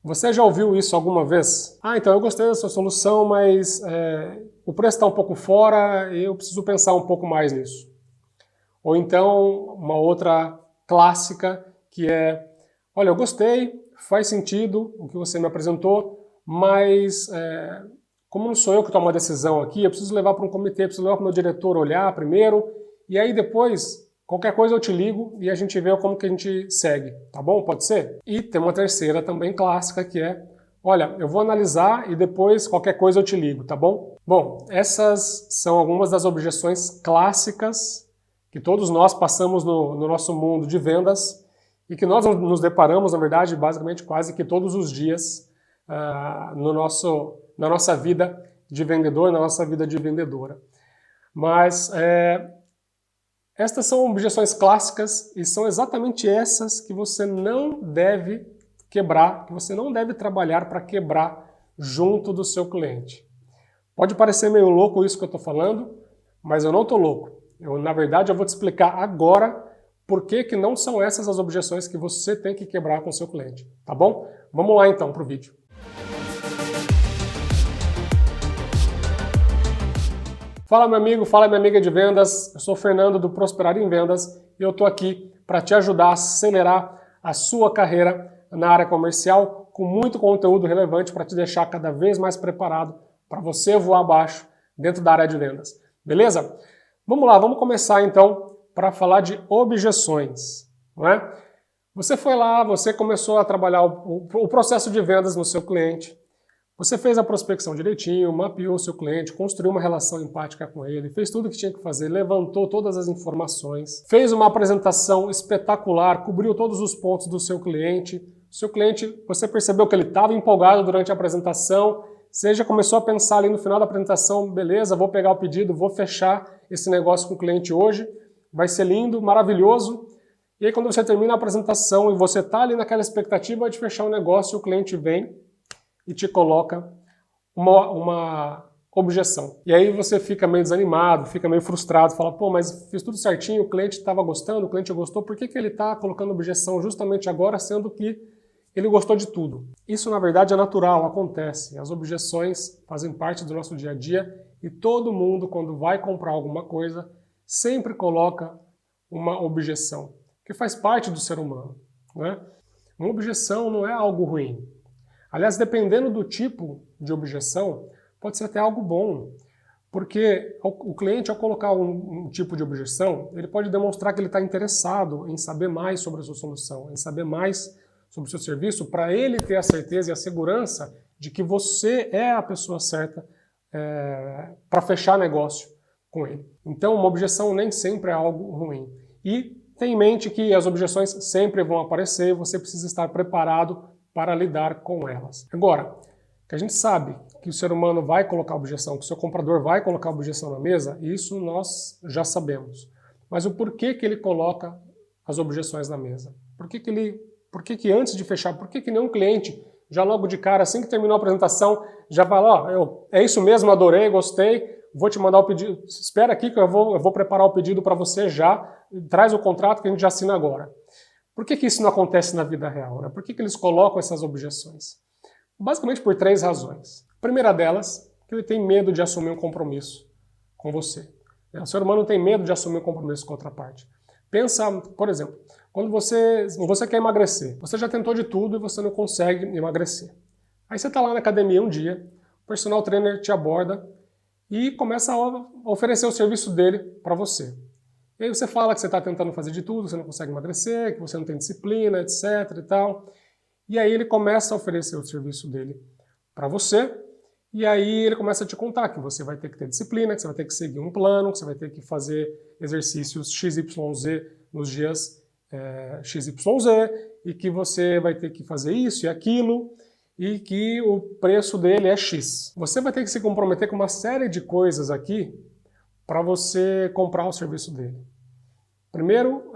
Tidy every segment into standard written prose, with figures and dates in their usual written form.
Você já ouviu isso alguma vez? Ah, então eu gostei da sua solução, mas o preço está um pouco fora e eu preciso pensar um pouco mais nisso. Ou então, uma outra clássica que é, olha, eu gostei, faz sentido o que você me apresentou, mas como não sou eu que tomo a decisão aqui, eu preciso levar para um comitê, preciso levar para o meu diretor olhar primeiro, e aí depois, qualquer coisa eu te ligo e a gente vê como que a gente segue, tá bom? Pode ser? E tem uma terceira também clássica que é, olha, eu vou analisar e depois qualquer coisa eu te ligo, tá bom? Bom, essas são algumas das objeções clássicas que todos nós passamos no nosso mundo de vendas e que nós nos deparamos, na verdade, basicamente quase que todos os dias na nossa vida de vendedor, na nossa vida de vendedora. Mas estas são objeções clássicas e são exatamente essas que você não deve quebrar, que você não deve trabalhar para quebrar junto do seu cliente. Pode parecer meio louco isso que eu estou falando, mas eu não estou louco. Na verdade, eu vou te explicar agora por que não são essas as objeções que você tem que quebrar com o seu cliente, tá bom? Vamos lá então para o vídeo. Fala meu amigo, fala minha amiga de vendas, eu sou o Fernando do Prosperar em Vendas e eu estou aqui para te ajudar a acelerar a sua carreira na área comercial com muito conteúdo relevante para te deixar cada vez mais preparado para você voar abaixo dentro da área de vendas. Beleza? Vamos lá, vamos começar então para falar de objeções, não é? Você foi lá, você começou a trabalhar o processo de vendas no seu cliente, você fez a prospecção direitinho, mapeou o seu cliente, construiu uma relação empática com ele, fez tudo o que tinha que fazer, levantou todas as informações, fez uma apresentação espetacular, cobriu todos os pontos do seu cliente. Seu cliente, você percebeu que ele estava empolgado durante a apresentação, você já começou a pensar ali no final da apresentação, beleza, vou pegar o pedido, vou fechar esse negócio com o cliente hoje, vai ser lindo, maravilhoso. E aí quando você termina a apresentação e você está ali naquela expectativa de fechar o negócio, o cliente vem e te coloca uma objeção. E aí você fica meio desanimado, fica meio frustrado, fala, pô, mas fiz tudo certinho, o cliente estava gostando, o cliente gostou, por que ele está colocando objeção justamente agora, sendo que ele gostou de tudo? Isso, na verdade, é natural, acontece. As objeções fazem parte do nosso dia a dia e todo mundo, quando vai comprar alguma coisa, sempre coloca uma objeção, que faz parte do ser humano, né? Uma objeção não é algo ruim. Aliás, dependendo do tipo de objeção, pode ser até algo bom, porque o cliente, ao colocar um tipo de objeção, ele pode demonstrar que ele está interessado em saber mais sobre a sua solução, em saber mais sobre o seu serviço, para ele ter a certeza e a segurança de que você é a pessoa certa para fechar negócio com ele. Então, uma objeção nem sempre é algo ruim. E tenha em mente que as objeções sempre vão aparecer e você precisa estar preparado para lidar com elas. Agora, que a gente sabe que o ser humano vai colocar objeção, que o seu comprador vai colocar objeção na mesa, isso nós já sabemos. Mas o porquê que ele coloca as objeções na mesa? Por que antes de fechar, por que nenhum cliente, já logo de cara, assim que terminou a apresentação, já fala, ó, é isso mesmo, adorei, gostei, vou te mandar o pedido, espera aqui que eu vou preparar o pedido para você já, traz o contrato que a gente já assina agora. Por que isso não acontece na vida real, né? Por que eles colocam essas objeções? Basicamente por 3 razões. A primeira delas, que ele tem medo de assumir um compromisso com você. O ser humano tem medo de assumir um compromisso com outra parte. Pensa, por exemplo, quando você quer emagrecer, você já tentou de tudo e você não consegue emagrecer. Aí você está lá na academia um dia, o personal trainer te aborda e começa a oferecer o serviço dele para você. E aí você fala que você está tentando fazer de tudo, você não consegue emagrecer, que você não tem disciplina, etc e tal. E aí ele começa a oferecer o serviço dele para você, e aí ele começa a te contar que você vai ter que ter disciplina, que você vai ter que seguir um plano, que você vai ter que fazer exercícios XYZ nos dias XYZ, e que você vai ter que fazer isso e aquilo, e que o preço dele é X. Você vai ter que se comprometer com uma série de coisas aqui para você comprar o serviço dele. Primeiro,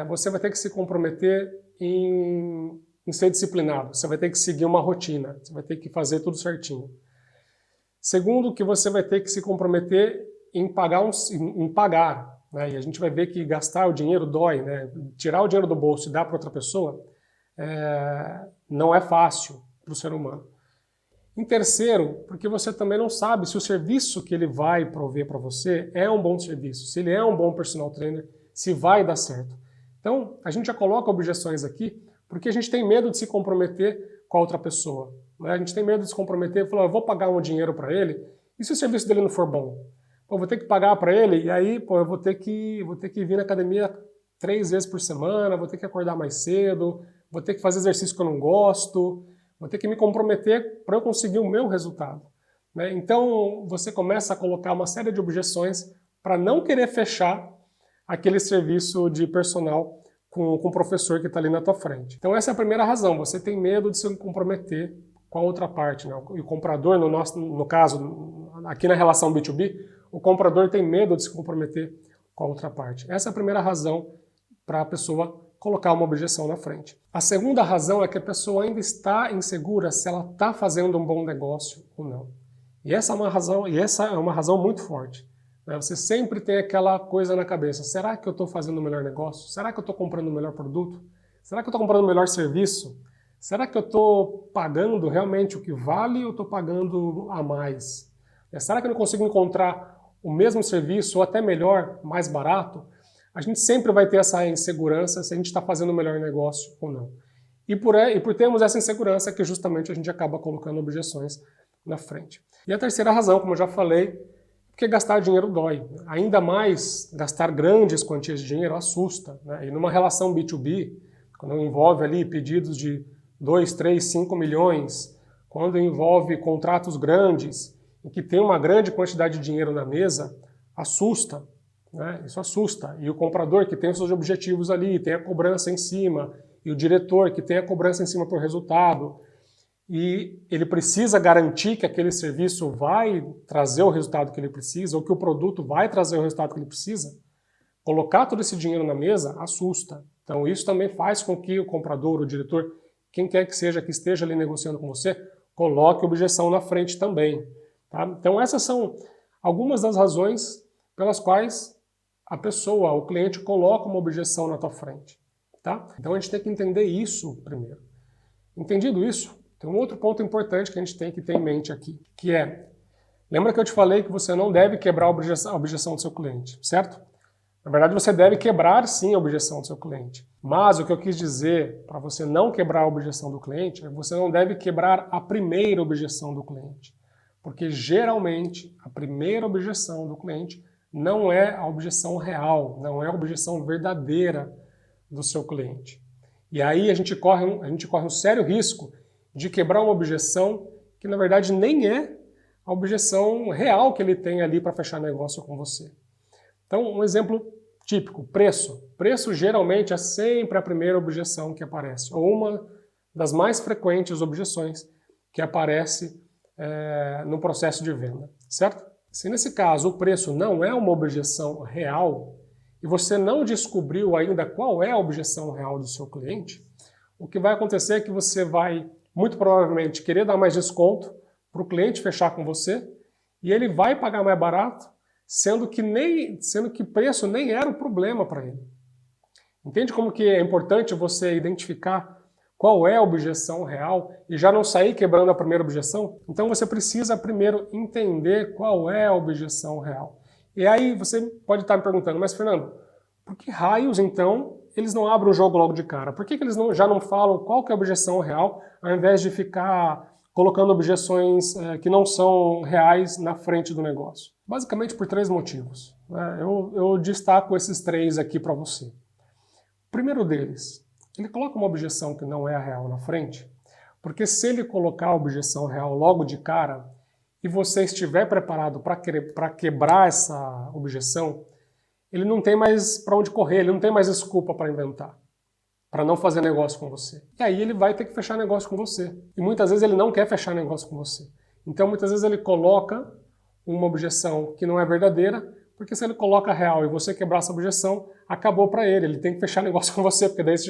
você vai ter que se comprometer em ser disciplinado, você vai ter que seguir uma rotina, você vai ter que fazer tudo certinho. Segundo, que você vai ter que se comprometer em pagar, né? E a gente vai ver que gastar o dinheiro dói, né? Tirar o dinheiro do bolso e dar para outra pessoa não é fácil. para o ser humano. Em terceiro, porque você também não sabe se o serviço que ele vai prover para você é um bom serviço, se ele é um bom personal trainer, se vai dar certo. Então, a gente já coloca objeções aqui porque a gente tem medo de se comprometer com a outra pessoa. Né? A gente tem medo de se comprometer e falar, eu vou pagar um dinheiro para ele, e se o serviço dele não for bom? Pô, eu vou ter que pagar para ele, e aí eu vou ter que vir na academia 3 vezes por semana, vou ter que acordar mais cedo, vou ter que fazer exercício que eu não gosto, vou ter que me comprometer para eu conseguir o meu resultado. Né? Então, você começa a colocar uma série de objeções para não querer fechar aquele serviço de personal com o professor que está ali na tua frente. Então, essa é a primeira razão. Você tem medo de se comprometer com a outra parte. Né? E o comprador, no caso, aqui na relação B2B, o comprador tem medo de se comprometer com a outra parte. Essa é a primeira razão para a pessoa colocar uma objeção na frente. A segunda razão é que a pessoa ainda está insegura se ela está fazendo um bom negócio ou não. E essa é uma razão muito forte. Né? Você sempre tem aquela coisa na cabeça, será que eu estou fazendo o melhor negócio? Será que eu estou comprando o melhor produto? Será que eu estou comprando o melhor serviço? Será que eu estou pagando realmente o que vale ou estou pagando a mais? Será que eu não consigo encontrar o mesmo serviço ou até melhor, mais barato? A gente sempre vai ter essa insegurança se a gente está fazendo o melhor negócio ou não. E por termos essa insegurança que justamente a gente acaba colocando objeções na frente. E a terceira razão, como eu já falei, porque gastar dinheiro dói. Ainda mais gastar grandes quantias de dinheiro assusta. Né? E numa relação B2B, quando envolve ali pedidos de 2, 3, 5 milhões, quando envolve contratos grandes, em que tem uma grande quantidade de dinheiro na mesa, assusta. Né? Isso assusta. E o comprador que tem os seus objetivos ali, tem a cobrança em cima, e o diretor que tem a cobrança em cima para o resultado, e ele precisa garantir que aquele serviço vai trazer o resultado que ele precisa, ou que o produto vai trazer o resultado que ele precisa, colocar todo esse dinheiro na mesa assusta. Então isso também faz com que o comprador, o diretor, quem quer que seja que esteja ali negociando com você, coloque objeção na frente também. Tá? Então essas são algumas das razões pelas quais a pessoa, o cliente, coloca uma objeção na tua frente. Tá? Então a gente tem que entender isso primeiro. Entendido isso, tem um outro ponto importante que a gente tem que ter em mente aqui, que é, lembra que eu te falei que você não deve quebrar a objeção do seu cliente, certo? Na verdade, você deve quebrar sim a objeção do seu cliente. Mas o que eu quis dizer para você não quebrar a objeção do cliente é que você não deve quebrar a primeira objeção do cliente. Porque geralmente a primeira objeção do cliente não é a objeção real, não é a objeção verdadeira do seu cliente. E aí a gente corre um sério risco de quebrar uma objeção que na verdade nem é a objeção real que ele tem ali para fechar negócio com você. Então, um exemplo típico, preço. Preço geralmente é sempre a primeira objeção que aparece, ou uma das mais frequentes objeções que aparece no processo de venda, certo? Se nesse caso o preço não é uma objeção real e você não descobriu ainda qual é a objeção real do seu cliente, o que vai acontecer é que você vai, muito provavelmente, querer dar mais desconto para o cliente fechar com você e ele vai pagar mais barato, sendo que preço nem era o problema para ele. Entende como que é importante você identificar qual é a objeção real e já não sair quebrando a primeira objeção? Então você precisa primeiro entender qual é a objeção real. E aí você pode estar me perguntando, mas Fernando, por que raios então eles não abrem o jogo logo de cara? Por que eles já não falam qual que é a objeção real ao invés de ficar colocando objeções que não são reais na frente do negócio? Basicamente por 3 motivos. Eu destaco esses 3 aqui para você. O primeiro deles, ele coloca uma objeção que não é a real na frente, porque se ele colocar a objeção real logo de cara e você estiver preparado para quebrar essa objeção, ele não tem mais para onde correr, ele não tem mais desculpa para inventar, para não fazer negócio com você. E aí ele vai ter que fechar negócio com você. E muitas vezes ele não quer fechar negócio com você. Então muitas vezes ele coloca uma objeção que não é verdadeira, porque se ele coloca a real e você quebrar essa objeção, acabou para ele. Ele tem que fechar negócio com você, porque daí ele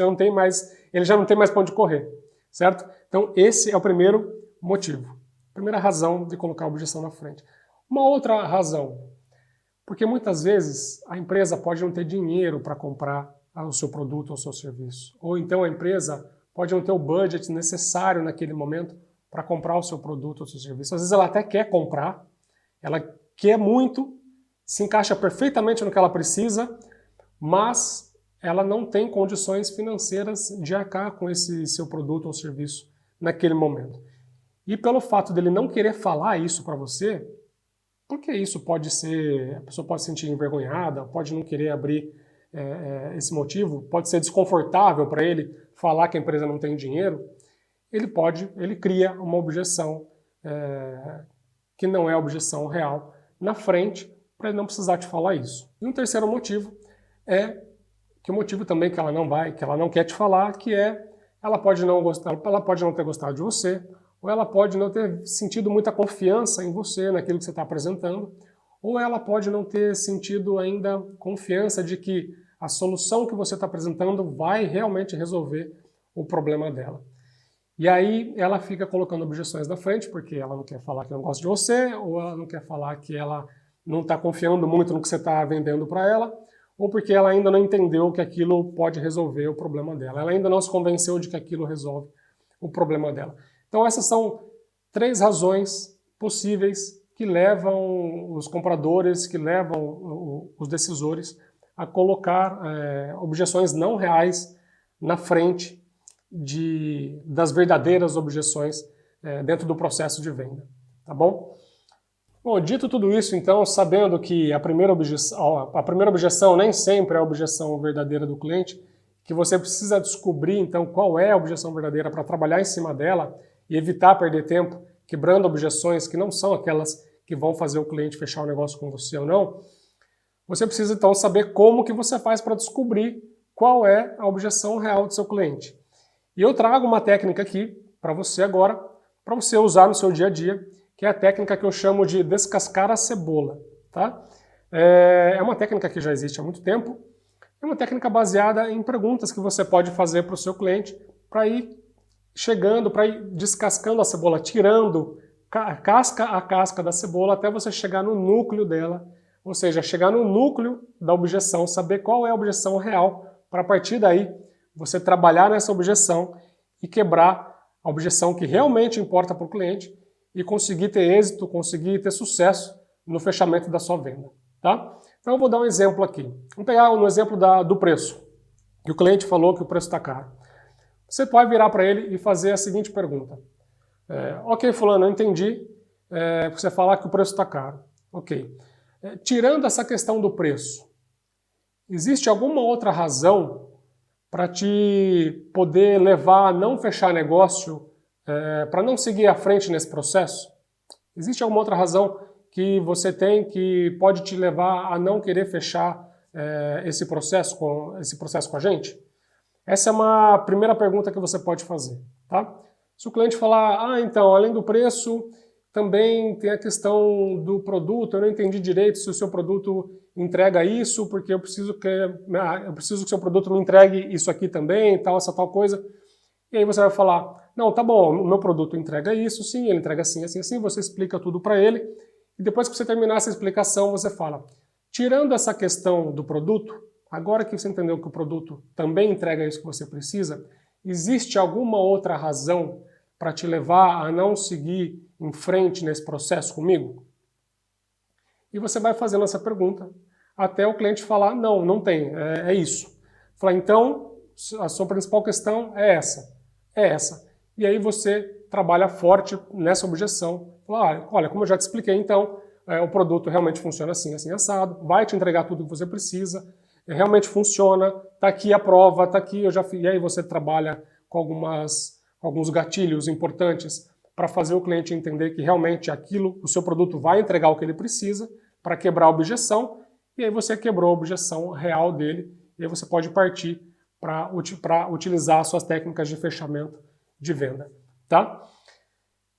já não tem mais para onde correr, certo? Então esse é o primeiro motivo. Primeira razão de colocar a objeção na frente. Uma outra razão, porque muitas vezes a empresa pode não ter dinheiro para comprar o seu produto ou o seu serviço. Ou então a empresa pode não ter o budget necessário naquele momento para comprar o seu produto ou o seu serviço. Às vezes ela até quer comprar, ela quer muito, se encaixa perfeitamente no que ela precisa, mas ela não tem condições financeiras de arcar com esse seu produto ou serviço naquele momento. E pelo fato dele não querer falar isso para você, porque isso pode ser, a pessoa pode se sentir envergonhada, pode não querer abrir esse motivo, pode ser desconfortável para ele falar que a empresa não tem dinheiro, ele cria uma objeção que não é objeção real na frente, para ele não precisar te falar isso. E um terceiro motivo é que o motivo também que ela não quer te falar, que é ela pode não ter gostado de você, ou ela pode não ter sentido muita confiança em você, naquilo que você está apresentando, ou ela pode não ter sentido ainda confiança de que a solução que você está apresentando vai realmente resolver o problema dela. E aí ela fica colocando objeções na frente, porque ela não quer falar que não gosta de você, ou ela não quer falar que ela não está confiando muito no que você está vendendo para ela, ou porque ela ainda não entendeu que aquilo pode resolver o problema dela. Ela ainda não se convenceu de que aquilo resolve o problema dela. Então essas são 3 razões possíveis que levam os compradores, que levam os decisores a colocar objeções não reais na frente das verdadeiras objeções dentro do processo de venda, tá bom? Bom, dito tudo isso, então, sabendo que a primeira objeção nem sempre é a objeção verdadeira do cliente, que você precisa descobrir, então, qual é a objeção verdadeira para trabalhar em cima dela e evitar perder tempo quebrando objeções que não são aquelas que vão fazer o cliente fechar o negócio com você ou não, você precisa, então, saber como que você faz para descobrir qual é a objeção real do seu cliente. E eu trago uma técnica aqui para você agora, para você usar no seu dia a dia, que é a técnica que eu chamo de descascar a cebola. Tá? É uma técnica que já existe há muito tempo, é uma técnica baseada em perguntas que você pode fazer para o seu cliente para ir chegando, para ir descascando a cebola, tirando casca a casca da cebola até você chegar no núcleo dela, ou seja, chegar no núcleo da objeção, saber qual é a objeção real, para a partir daí você trabalhar nessa objeção e quebrar a objeção que realmente importa para o cliente e conseguir ter êxito, conseguir ter sucesso no fechamento da sua venda. Tá? Então eu vou dar um exemplo aqui. Vamos pegar no exemplo do preço. Que o cliente falou que o preço está caro. Você pode virar para ele e fazer a seguinte pergunta. Ok, fulano, eu entendi. Você falar que o preço está caro. Ok. Tirando essa questão do preço, existe alguma outra razão para te poder levar a não fechar negócio, para não seguir à frente nesse processo? Existe alguma outra razão que você tem que pode te levar a não querer fechar esse processo com a gente? Essa é uma primeira pergunta que você pode fazer. Tá? Se o cliente falar, então, além do preço, também tem a questão do produto, eu não entendi direito se o seu produto entrega isso, porque eu preciso que o seu produto me entregue isso aqui também, essa tal coisa. E aí você vai falar, não, tá bom, o meu produto entrega isso, sim, ele entrega assim, assim, assim, você explica tudo para ele, e depois que você terminar essa explicação, você fala, tirando essa questão do produto, agora que você entendeu que o produto também entrega isso que você precisa, existe alguma outra razão para te levar a não seguir em frente nesse processo comigo? E você vai fazendo essa pergunta até o cliente falar, não, não tem, é isso. Falar, então, a sua principal questão é essa. É essa. E aí você trabalha forte nessa objeção. Fala, olha, como eu já te expliquei, então, o produto realmente funciona assim, assim, assado, vai te entregar tudo o que você precisa, realmente funciona, tá aqui a prova, tá aqui, eu já fiz. E aí você trabalha com alguns gatilhos importantes para fazer o cliente entender que realmente o seu produto vai entregar o que ele precisa para quebrar a objeção, e aí você quebrou a objeção real dele, e aí você pode partir para utilizar as suas técnicas de fechamento de venda. Tá?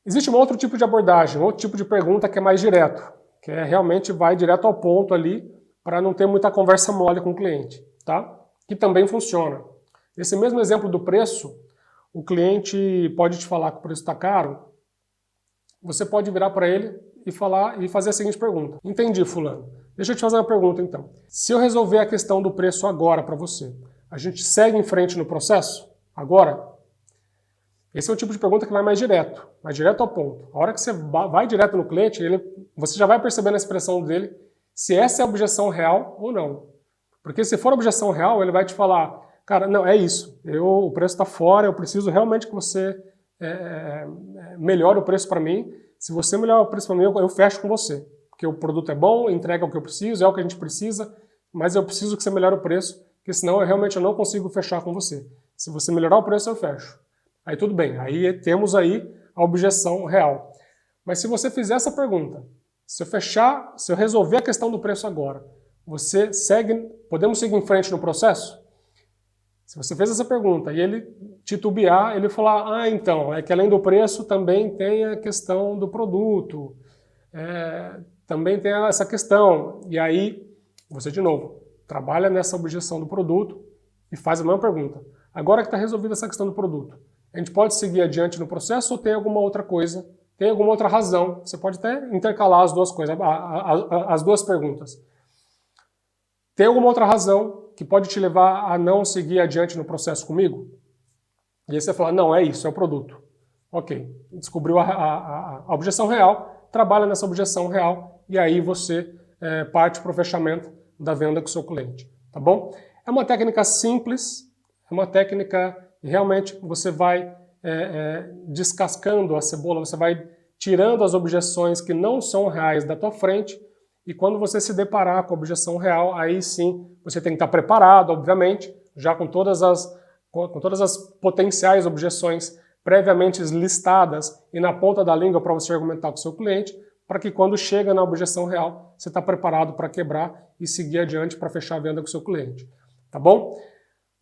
Existe um outro tipo de abordagem, um outro tipo de pergunta que é mais direto, que realmente vai direto ao ponto ali, para não ter muita conversa mole com o cliente, tá? Que também funciona. Esse mesmo exemplo do preço, o cliente pode te falar que o preço está caro, você pode virar para ele e fazer a seguinte pergunta. Entendi, fulano. Deixa eu te fazer uma pergunta, então. Se eu resolver a questão do preço agora para você, a gente segue em frente no processo? Agora? Esse é o tipo de pergunta que vai mais direto ao ponto. A hora que você vai direto no cliente, você já vai perceber na expressão dele se essa é a objeção real ou não. Porque se for objeção real, ele vai te falar, cara, não, é isso, o preço está fora, eu preciso realmente que você melhore o preço para mim. Se você melhorar o preço para mim, eu fecho com você. Porque o produto é bom, entrega o que eu preciso, é o que a gente precisa, mas eu preciso que você melhore o preço, porque senão eu não consigo fechar com você. Se você melhorar o preço, eu fecho. Aí tudo bem, aí temos aí a objeção real. Mas se você fizer essa pergunta, se eu resolver a questão do preço agora, podemos seguir em frente no processo? Se você fez essa pergunta e ele titubear, ele falar, então, é que além do preço também tem a questão do produto, também tem essa questão. E aí, você de novo, trabalha nessa objeção do produto e faz a mesma pergunta. Agora que está resolvida essa questão do produto, a gente pode seguir adiante no processo ou tem alguma outra coisa, tem alguma outra razão? Você pode até intercalar as duas coisas, as duas perguntas. Tem alguma outra razão que pode te levar a não seguir adiante no processo comigo? E aí você fala, não, é isso, é o produto. Ok, descobriu a objeção real, trabalha nessa objeção real e aí você parte para o fechamento da venda com o seu cliente, tá bom? É uma técnica simples, é uma técnica que realmente você vai descascando a cebola, você vai tirando as objeções que não são reais da tua frente. E quando você se deparar com a objeção real, aí sim você tem que estar preparado, obviamente, já com todas as potenciais objeções previamente listadas e na ponta da língua para você argumentar com o seu cliente, para que quando chega na objeção real, você está preparado para quebrar e seguir adiante para fechar a venda com o seu cliente. Tá bom?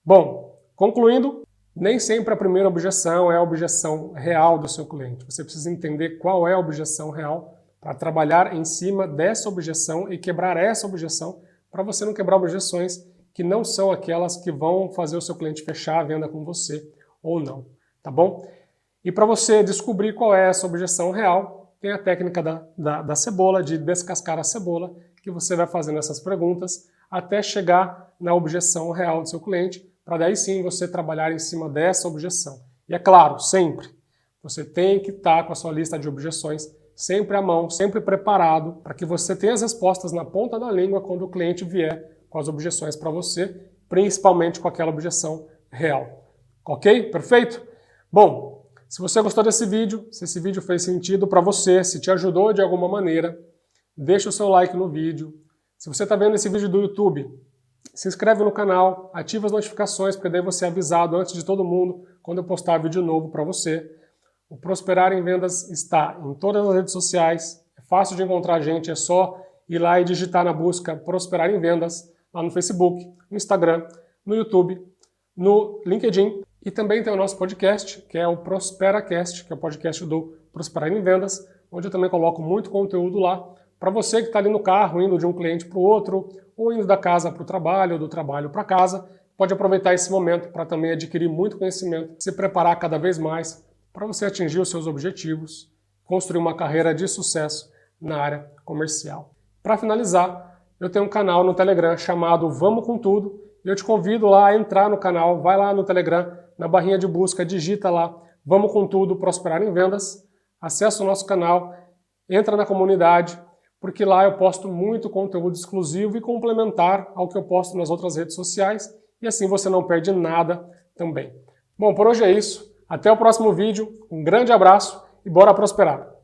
Bom, concluindo, nem sempre a primeira objeção é a objeção real do seu cliente. Você precisa entender qual é a objeção real para trabalhar em cima dessa objeção e quebrar essa objeção, para você não quebrar objeções que não são aquelas que vão fazer o seu cliente fechar a venda com você ou não, tá bom? E para você descobrir qual é essa objeção real, tem a técnica da cebola, de descascar a cebola, que você vai fazendo essas perguntas até chegar na objeção real do seu cliente, para daí sim você trabalhar em cima dessa objeção. E é claro, sempre, você tem que estar com a sua lista de objeções sempre à mão, sempre preparado, para que você tenha as respostas na ponta da língua quando o cliente vier com as objeções para você, principalmente com aquela objeção real. Ok? Perfeito? Bom, se você gostou desse vídeo, se esse vídeo fez sentido para você, se te ajudou de alguma maneira, deixa o seu like no vídeo. Se você está vendo esse vídeo do YouTube, se inscreve no canal, ativa as notificações, porque daí você é avisado antes de todo mundo quando eu postar vídeo novo para você. O Prosperar em Vendas está em todas as redes sociais, é fácil de encontrar a gente, é só ir lá e digitar na busca Prosperar em Vendas, lá no Facebook, no Instagram, no YouTube, no LinkedIn, e também tem o nosso podcast, que é o ProsperaCast, que é o podcast do Prosperar em Vendas, onde eu também coloco muito conteúdo lá, para você que está ali no carro, indo de um cliente para o outro, ou indo da casa para o trabalho, ou do trabalho para casa, pode aproveitar esse momento para também adquirir muito conhecimento, se preparar cada vez mais, para você atingir os seus objetivos, construir uma carreira de sucesso na área comercial. Para finalizar, eu tenho um canal no Telegram chamado Vamos com Tudo, e eu te convido lá a entrar no canal, vai lá no Telegram, na barrinha de busca, digita lá Vamos com Tudo, Prosperar em Vendas, acessa o nosso canal, entra na comunidade, porque lá eu posto muito conteúdo exclusivo e complementar ao que eu posto nas outras redes sociais, e assim você não perde nada também. Bom, por hoje é isso. Até o próximo vídeo, um grande abraço e bora prosperar!